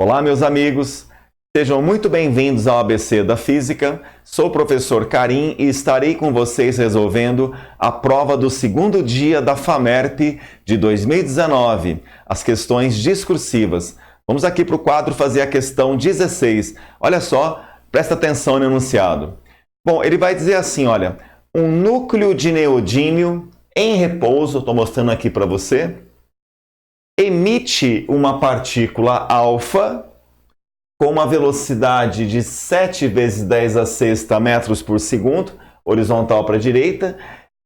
Olá, meus amigos. Sejam muito bem-vindos ao ABC da Física. Sou o professor Karim e estarei com vocês resolvendo a prova do segundo dia da FAMERP de 2019, as questões discursivas. Vamos aqui para o quadro fazer a questão 16. Olha só, presta atenção no enunciado. Bom, ele vai dizer assim, olha, um núcleo de neodímio em repouso, estou mostrando aqui para você, emite uma partícula alfa com uma velocidade de 7 vezes 10 a sexta metros por segundo, horizontal para a direita,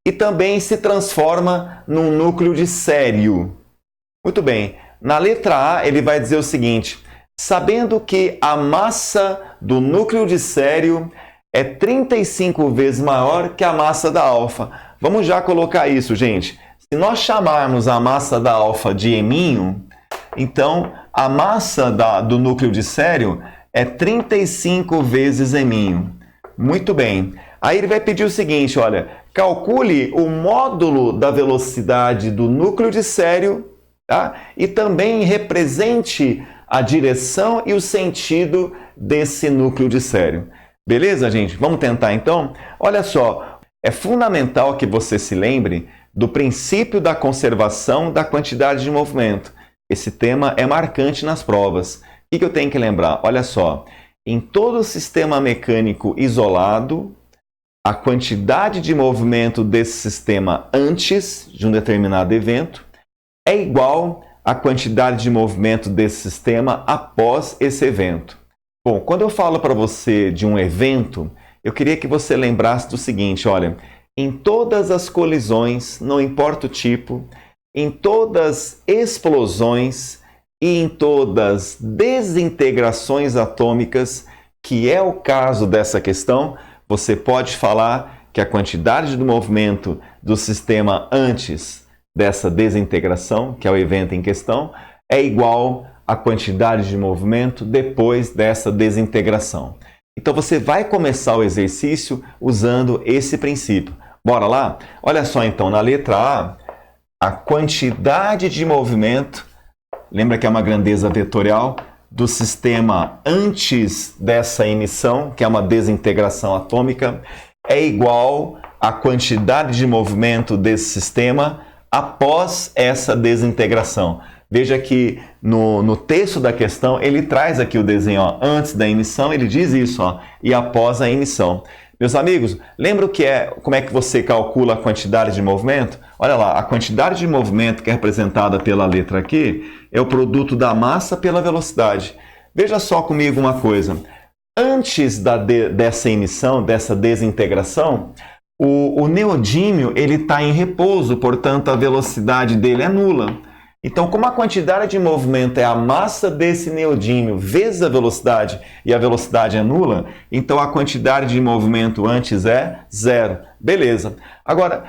e também se transforma num núcleo de cério. Muito bem, na letra A ele vai dizer o seguinte, sabendo que a massa do núcleo de cério é 35 vezes maior que a massa da alfa. Vamos já colocar isso, gente. Se nós chamarmos a massa da alfa de eminho, então a massa do núcleo de cério é 35 vezes eminho. Muito bem. Aí ele vai pedir o seguinte, olha, calcule o módulo da velocidade do núcleo de cério, tá? E também represente a direção e o sentido desse núcleo de cério. Beleza, gente? Vamos tentar então? Olha só, é fundamental que você se lembre do princípio da conservação da quantidade de movimento. Esse tema é marcante nas provas. O que eu tenho que lembrar? Olha só, em todo sistema mecânico isolado, a quantidade de movimento desse sistema antes de um determinado evento é igual à quantidade de movimento desse sistema após esse evento. Bom, quando eu falo para você de um evento, eu queria que você lembrasse do seguinte, olha, em todas as colisões, não importa o tipo, em todas explosões e em todas desintegrações atômicas, que é o caso dessa questão, você pode falar que a quantidade do movimento do sistema antes dessa desintegração, que é o evento em questão, é igual à quantidade de movimento depois dessa desintegração. Então você vai começar o exercício usando esse princípio. Bora lá? Olha só então, na letra A quantidade de movimento, lembra que é uma grandeza vetorial, do sistema antes dessa emissão, que é uma desintegração atômica, é igual à quantidade de movimento desse sistema após essa desintegração. Veja que no texto da questão, ele traz aqui o desenho, ó, antes da emissão, ele diz isso, ó, e após a emissão. Meus amigos, lembra como é que você calcula a quantidade de movimento? Olha lá, a quantidade de movimento que é representada pela letra aqui é o produto da massa pela velocidade. Veja só comigo uma coisa. Antes dessa emissão, dessa desintegração, o neodímio está em repouso, portanto a velocidade dele é nula. Então, como a quantidade de movimento é a massa desse neodímio vezes a velocidade e a velocidade é nula, então a quantidade de movimento antes é zero. Beleza. Agora,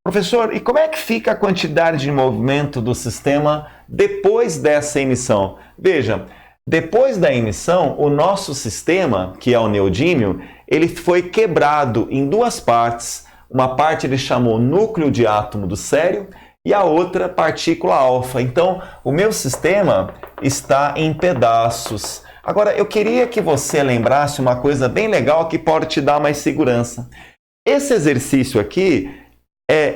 professor, e como é que fica a quantidade de movimento do sistema depois dessa emissão? Veja, depois da emissão, o nosso sistema, que é o neodímio, ele foi quebrado em duas partes. Uma parte ele chamou núcleo de átomo do cério, e a outra partícula alfa. Então, o meu sistema está em pedaços. Agora, eu queria que você lembrasse uma coisa bem legal que pode te dar mais segurança. Esse exercício aqui,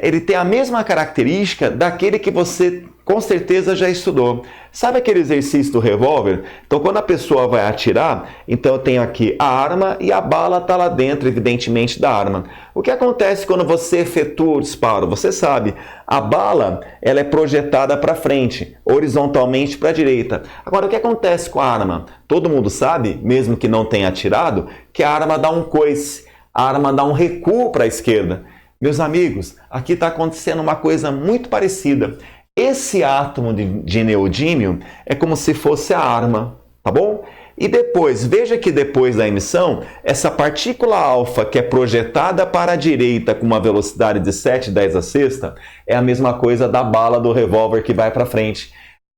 ele tem a mesma característica daquele que você com certeza já estudou. Sabe aquele exercício do revólver? Então, quando a pessoa vai atirar, então eu tenho aqui a arma e a bala está lá dentro, evidentemente, da arma. O que acontece quando você efetua o disparo? Você sabe, a bala ela é projetada para frente, horizontalmente para a direita. Agora, o que acontece com a arma? Todo mundo sabe, mesmo que não tenha atirado, que a arma dá um coice, a arma dá um recuo para a esquerda. Meus amigos, aqui está acontecendo uma coisa muito parecida. Esse átomo de neodímio é como se fosse a arma, tá bom? E depois, veja que depois da emissão, essa partícula alfa que é projetada para a direita com uma velocidade de 7/10 a sexta, é a mesma coisa da bala do revólver que vai para frente.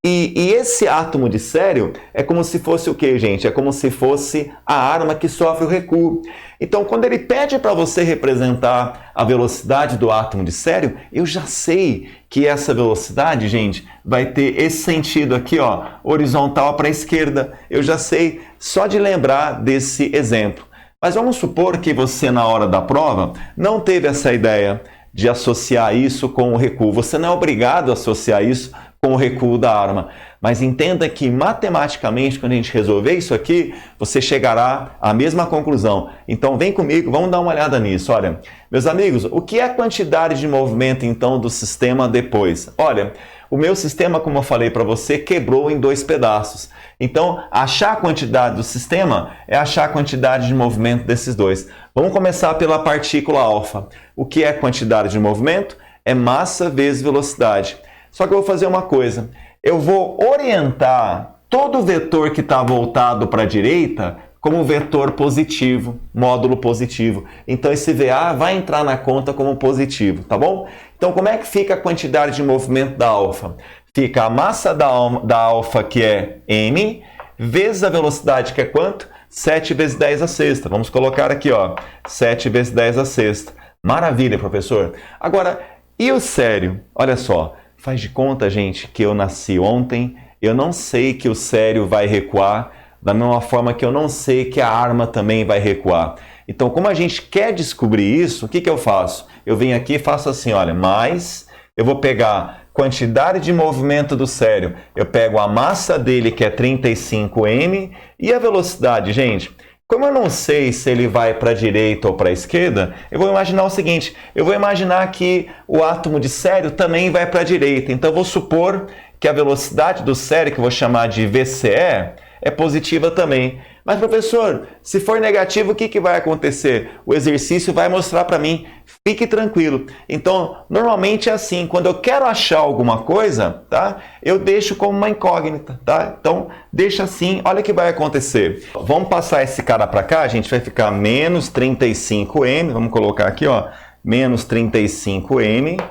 E esse átomo de sério é como se fosse o quê, gente? É como se fosse a arma que sofre o recuo. Então, quando ele pede para você representar a velocidade do átomo de sério, eu já sei que essa velocidade, gente, vai ter esse sentido aqui, ó, horizontal para a esquerda. Eu já sei só de lembrar desse exemplo. Mas vamos supor que você, na hora da prova, não teve essa ideia de associar isso com o recuo. Você não é obrigado a associar isso com o recuo da arma. Mas entenda que, matematicamente, quando a gente resolver isso aqui, você chegará à mesma conclusão. Então, vem comigo, vamos dar uma olhada nisso. Olha, meus amigos, o que é a quantidade de movimento, então, do sistema depois? Olha, o meu sistema, como eu falei para você, quebrou em 2 pedaços. Então, achar a quantidade do sistema é achar a quantidade de movimento desses dois. Vamos começar pela partícula alfa. O que é a quantidade de movimento? É massa vezes velocidade. Só que eu vou fazer uma coisa. Eu vou orientar todo vetor que está voltado para a direita como vetor positivo, módulo positivo. Então, esse VA vai entrar na conta como positivo, tá bom? Então, como é que fica a quantidade de movimento da alfa? Fica a massa da alfa, que é m, vezes a velocidade, que é quanto? 7 vezes 10 a sexta. Vamos colocar aqui, ó, 7 vezes 10 a sexta. Maravilha, professor. Agora, e o sério? Olha só, faz de conta, gente, que eu nasci ontem, eu não sei que o sério vai recuar, da mesma forma que eu não sei que a arma também vai recuar. Então, como a gente quer descobrir isso, o que eu faço? Eu venho aqui e faço assim, olha, mais, eu vou pegar quantidade de movimento do sério, eu pego a massa dele, que é 35m, e a velocidade, gente, como eu não sei se ele vai para a direita ou para a esquerda, eu vou imaginar o seguinte, eu vou imaginar que o átomo de sério também vai para a direita, então eu vou supor que a velocidade do sério, que eu vou chamar de VCE, é positiva também. Mas, professor, se for negativo, o que vai acontecer? O exercício vai mostrar para mim. Fique tranquilo. Então, normalmente é assim. Quando eu quero achar alguma coisa, tá? Eu deixo como uma incógnita, tá? Então, deixa assim. Olha o que vai acontecer. Vamos passar esse cara para cá. A gente vai ficar menos 35m. Vamos colocar aqui, ó. Menos 35m.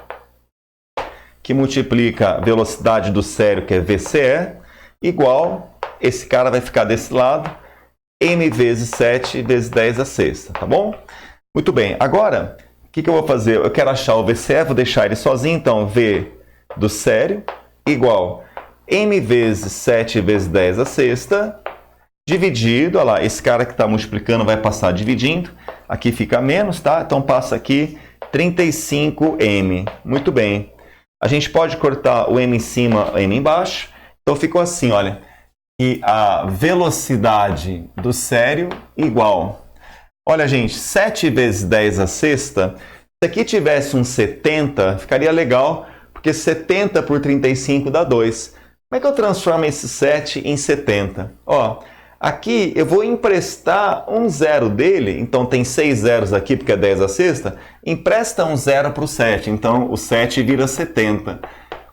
Que multiplica a velocidade do sério, que é VCE, igual... Esse cara vai ficar desse lado, m vezes 7 vezes 10 a sexta, tá bom? Muito bem, agora, o que eu vou fazer? Eu quero achar o VCE, vou deixar ele sozinho, então V do sério igual m vezes 7 vezes 10 a sexta, dividido, olha lá, esse cara que está multiplicando vai passar dividindo, aqui fica menos, tá? Então passa aqui 35m, muito bem. A gente pode cortar o m em cima, m embaixo, então ficou assim, olha. E a velocidade do sério igual. Olha, gente, 7 vezes 10 a sexta, se aqui tivesse um 70, ficaria legal, porque 70 por 35 dá 2. Como é que eu transformo esse 7 em 70? Ó, aqui eu vou emprestar um zero dele, então tem 6 zeros aqui, porque é 10 a sexta, empresta um zero para o 7, então o 7 vira 70.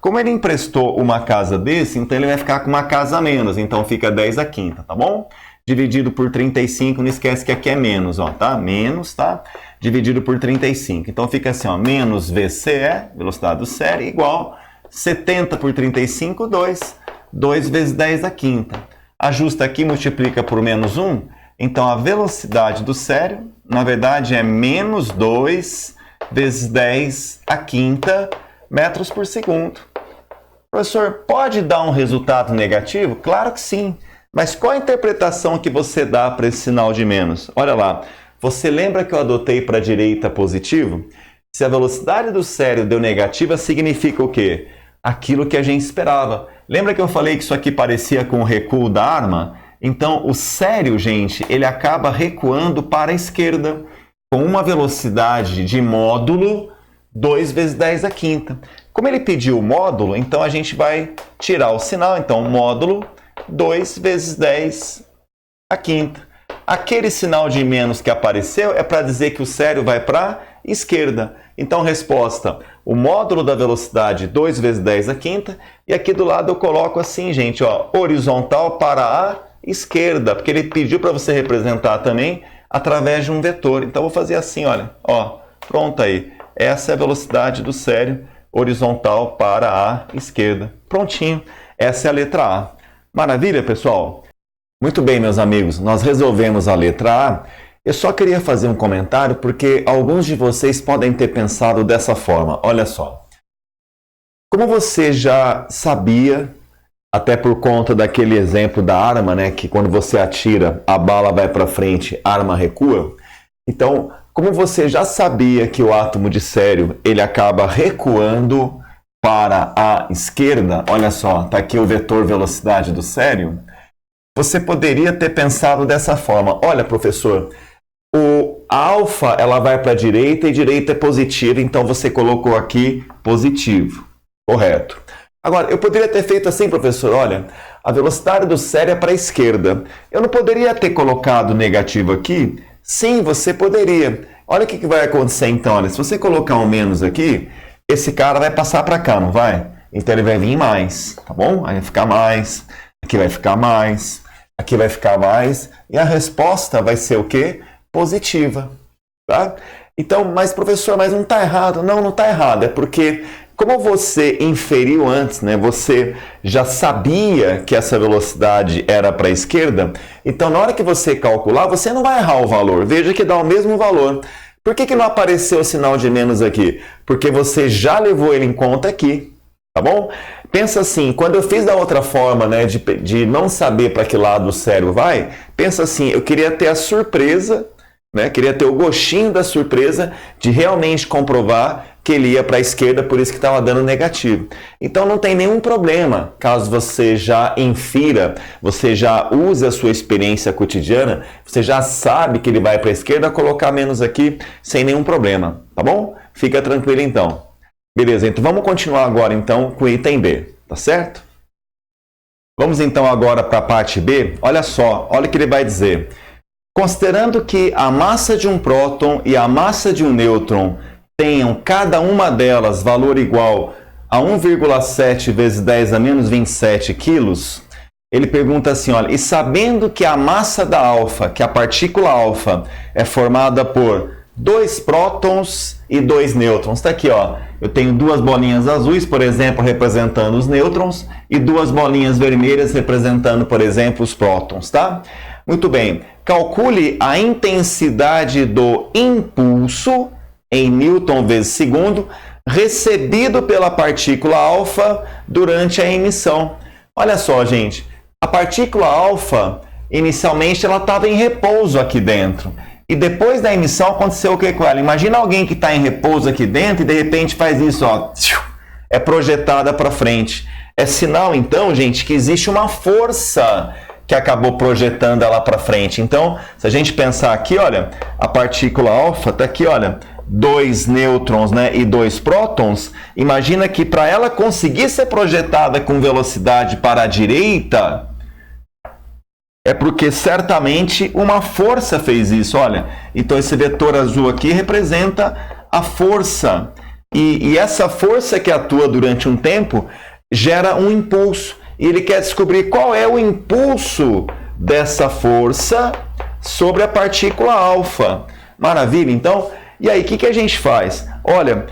Como ele emprestou uma casa desse, então ele vai ficar com uma casa a menos, então fica 10 a quinta, tá bom? Dividido por 35, não esquece que aqui é menos, ó, tá? Menos, tá? Dividido por 35. Então fica assim, ó, menos VCE, velocidade do sério, igual 70 por 35, 2. 2 vezes 10 a quinta. Ajusta aqui, multiplica por menos 1. Então a velocidade do sério, na verdade, é menos 2 vezes 10 a quinta metros por segundo. Professor, pode dar um resultado negativo? Claro que sim. Mas qual a interpretação que você dá para esse sinal de menos? Olha lá, você lembra que eu adotei para a direita positivo? Se a velocidade do sério deu negativa, significa o quê? Aquilo que a gente esperava. Lembra que eu falei que isso aqui parecia com o recuo da arma? Então, o sério, gente, ele acaba recuando para a esquerda, com uma velocidade de módulo 2 vezes 10 a quinta. Como ele pediu o módulo, então a gente vai tirar o sinal. Então, módulo 2 vezes 10 a quinta. Aquele sinal de menos que apareceu é para dizer que o sério vai para a esquerda. Então, resposta, o módulo da velocidade 2 vezes 10 a quinta. E aqui do lado eu coloco assim, gente, ó, horizontal para a esquerda, porque ele pediu para você representar também através de um vetor. Então, eu vou fazer assim, olha, ó, pronto aí. Essa é a velocidade do sério horizontal para a esquerda. Prontinho. Essa é a letra A. Maravilha, pessoal? Muito bem, meus amigos, nós resolvemos a letra A. Eu só queria fazer um comentário porque alguns de vocês podem ter pensado dessa forma. Olha só. Como você já sabia, até por conta daquele exemplo da arma, né, que quando você atira, a bala vai para frente, a arma recua. Então, como você já sabia que o átomo de cério, ele acaba recuando para a esquerda, olha só, está aqui o vetor velocidade do cério, você poderia ter pensado dessa forma. Olha, professor, a alfa ela vai para a direita e direita é positiva, então você colocou aqui positivo. Correto. Agora, eu poderia ter feito assim, professor, olha, a velocidade do cério é para a esquerda. Eu não poderia ter colocado negativo aqui? Sim, você poderia. Olha o que vai acontecer então, olha, se você colocar um menos aqui, esse cara vai passar para cá, não vai? Então ele vai vir mais, tá bom? Aí vai ficar mais, aqui vai ficar mais, aqui vai ficar mais, e a resposta vai ser o quê? Positiva, tá? Então, mas professor, mas não está errado. Não, não está errado, é porque como você inferiu antes, né, você já sabia que essa velocidade era para a esquerda, então na hora que você calcular, você não vai errar o valor. Veja que dá o mesmo valor. Por que não apareceu o sinal de menos aqui? Porque você já levou ele em conta aqui, tá bom? Pensa assim, quando eu fiz da outra forma, né, de não saber para que lado o cérebro vai, pensa assim, eu queria ter a surpresa, né, queria ter o gostinho da surpresa de realmente comprovar que ele ia para a esquerda, por isso que estava dando negativo. Então não tem nenhum problema, caso você já infira, você já use a sua experiência cotidiana, você já sabe que ele vai para a esquerda, colocar menos aqui sem nenhum problema, tá bom? Fica tranquilo então. Beleza, então vamos continuar agora então com o item B, tá certo? Vamos então agora para a parte B, olha só, olha o que ele vai dizer. Considerando que a massa de um próton e a massa de um nêutron tenham cada uma delas valor igual a 1,7 vezes 10 a menos 27 quilos, ele pergunta assim, olha, e sabendo que a massa da alfa, que a partícula alfa, é formada por 2 prótons e 2 nêutrons. Está aqui, ó, eu tenho 2 bolinhas azuis, por exemplo, representando os nêutrons, e 2 bolinhas vermelhas representando, por exemplo, os prótons, tá? Muito bem, calcule a intensidade do impulso em newton vezes segundo, recebido pela partícula alfa durante a emissão. Olha só, gente, a partícula alfa, inicialmente, ela estava em repouso aqui dentro. E depois da emissão, aconteceu o que com ela? Imagina alguém que está em repouso aqui dentro e de repente faz isso, ó, é projetada para frente. É sinal, então, gente, que existe uma força que acabou projetando ela para frente. Então, se a gente pensar aqui, olha, a partícula alfa está aqui, olha, 2 nêutrons, né, e 2 prótons, imagina que para ela conseguir ser projetada com velocidade para a direita, é porque certamente uma força fez isso, olha. Então esse vetor azul aqui representa a força. E essa força que atua durante um tempo gera um impulso. E ele quer descobrir qual é o impulso dessa força sobre a partícula alfa. Maravilha, então... E aí, o que a gente faz? Olha,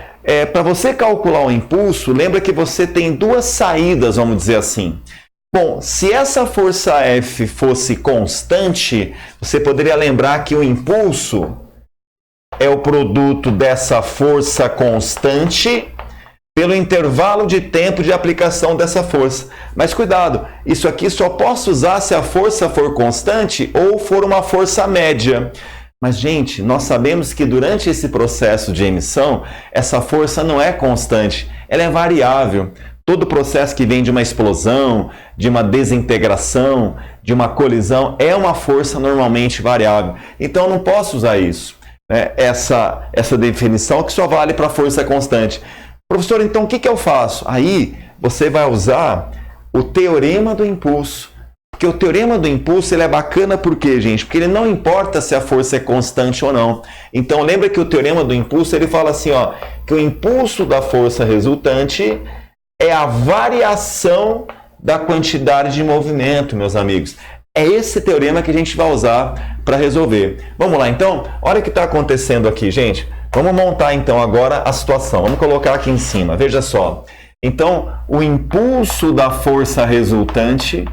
para você calcular o impulso, lembra que você tem 2 saídas, vamos dizer assim. Bom, se essa força F fosse constante, você poderia lembrar que o impulso é o produto dessa força constante pelo intervalo de tempo de aplicação dessa força. Mas cuidado, isso aqui só posso usar se a força for constante ou for uma força média. Mas, gente, nós sabemos que durante esse processo de emissão, essa força não é constante, ela é variável. Todo processo que vem de uma explosão, de uma desintegração, de uma colisão, é uma força normalmente variável. Então, eu não posso usar isso, né? Essa definição que só vale para a força constante. Professor, então o que eu faço? Aí, você vai usar o teorema do impulso. Porque o teorema do impulso ele é bacana por quê, gente? Porque ele não importa se a força é constante ou não. Então, lembra que o teorema do impulso ele fala assim, ó, que o impulso da força resultante é a variação da quantidade de movimento, meus amigos. É esse teorema que a gente vai usar para resolver. Vamos lá, então? Olha o que está acontecendo aqui, gente. Vamos montar, então, agora a situação. Vamos colocar aqui em cima. Veja só. Então, o impulso da força resultante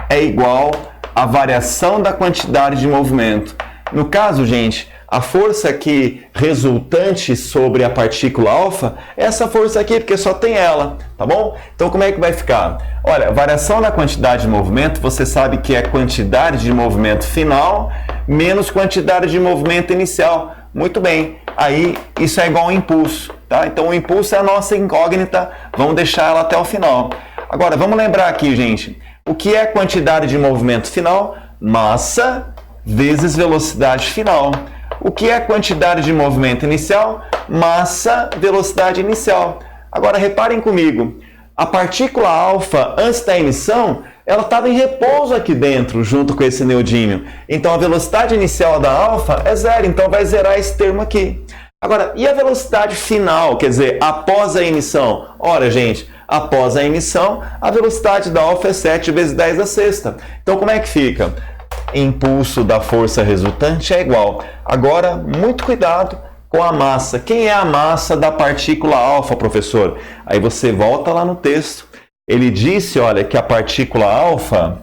é igual à variação da quantidade de movimento. No caso, gente, a força aqui resultante sobre a partícula alfa é essa força aqui, porque só tem ela, tá bom? Então, como é que vai ficar? Olha, variação da quantidade de movimento, você sabe que é quantidade de movimento final menos quantidade de movimento inicial. Muito bem, aí isso é igual ao impulso, tá? Então, o impulso é a nossa incógnita, vamos deixar ela até o final. Agora, vamos lembrar aqui, gente, o que é quantidade de movimento final? Massa vezes velocidade final. O que é quantidade de movimento inicial? Massa, velocidade inicial. Agora, reparem comigo, a partícula alfa, antes da emissão, ela estava em repouso aqui dentro, junto com esse neodímio. Então, a velocidade inicial da alfa é zero, então vai zerar esse termo aqui. Agora, e a velocidade final, quer dizer, após a emissão? Ora, gente, após a emissão, a velocidade da alfa é 7 vezes 10 a sexta. Então, como é que fica? Impulso da força resultante é igual. Agora, muito cuidado com a massa. Quem é a massa da partícula alfa, professor? Aí você volta lá no texto. Ele disse, olha, que a partícula alfa,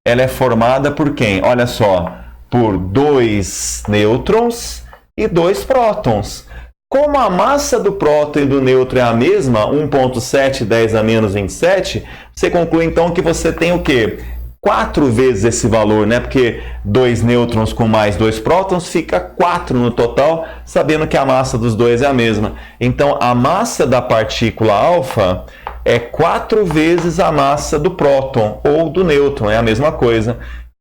ela é formada por quem? Olha só, por 2 nêutrons e 2 prótons. Como a massa do próton e do nêutron é a mesma, 1,7 10 a menos 27, você conclui então que você tem o quê? 4 vezes esse valor, né? Porque 2 nêutrons com mais 2 prótons fica 4 no total, sabendo que a massa dos dois é a mesma. Então, a massa da partícula alfa é 4 vezes a massa do próton ou do nêutron, é a mesma coisa.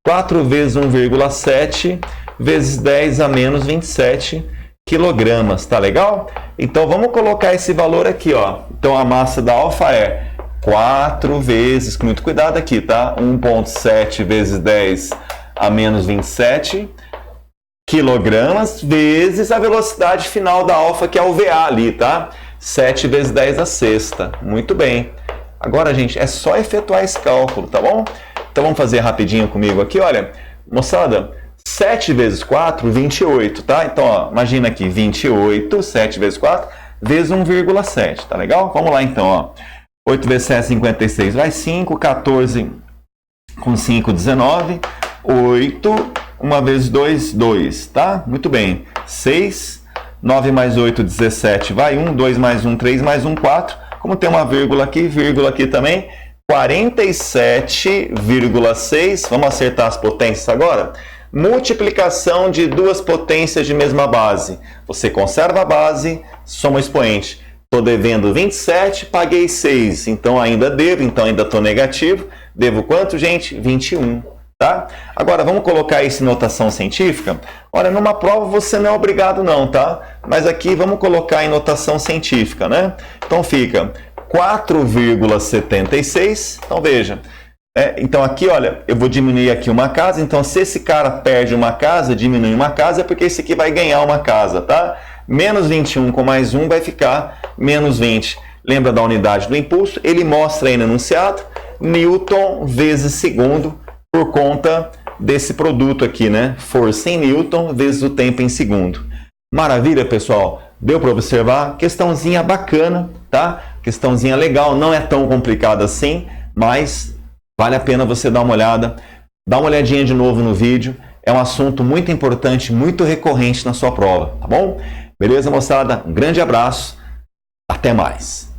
4 vezes 1,7 vezes 10 a menos 27 quilogramas, tá legal? Então, vamos colocar esse valor aqui, ó. Então, a massa da alfa é 4 vezes, com muito cuidado aqui, tá? 1,7 vezes 10 a menos 27 quilogramas vezes a velocidade final da alfa, que é o VA ali, tá? 7 vezes 10 a sexta. Muito bem. Agora, gente, é só efetuar esse cálculo, tá bom? Então, vamos fazer rapidinho comigo aqui, olha. Moçada, 7 vezes 4, 28, tá? Então, ó, imagina aqui, 28, 7 vezes 4, vezes 1,7, tá legal? Vamos lá, então, ó. 8 vezes 7, 56, vai 5, 14 com 5, 19, 8, 1 vezes 2, 2, tá? Muito bem. 6, 9 mais 8, 17, vai 1, 2 mais 1, 3 mais 1, 4. Como tem uma vírgula aqui também, 47,6, vamos acertar as potências agora? Multiplicação de duas potências de mesma base. Você conserva a base, soma o expoente. Estou devendo 27, paguei 6, então ainda devo, então ainda estou negativo. Devo quanto, gente? 21, tá? Agora, vamos colocar isso em notação científica? Olha, numa prova você não é obrigado não, tá? Mas aqui vamos colocar em notação científica, né? Então fica 4,76, então veja. Então aqui, olha, eu vou diminuir aqui uma casa, então se esse cara perde uma casa, diminui uma casa, é porque esse aqui vai ganhar uma casa, tá? Menos 21 com mais 1 vai ficar menos 20. Lembra da unidade do impulso? Ele mostra aí no enunciado, Newton vezes segundo, por conta desse produto aqui, né? Força em Newton vezes o tempo em segundo. Maravilha, pessoal? Deu para observar? Questãozinha bacana, tá? Questãozinha legal, não é tão complicada assim, mas vale a pena você dar uma olhada. Dá uma olhadinha de novo no vídeo. É um assunto muito importante, muito recorrente na sua prova, tá bom? Beleza, moçada? Um grande abraço. Até mais.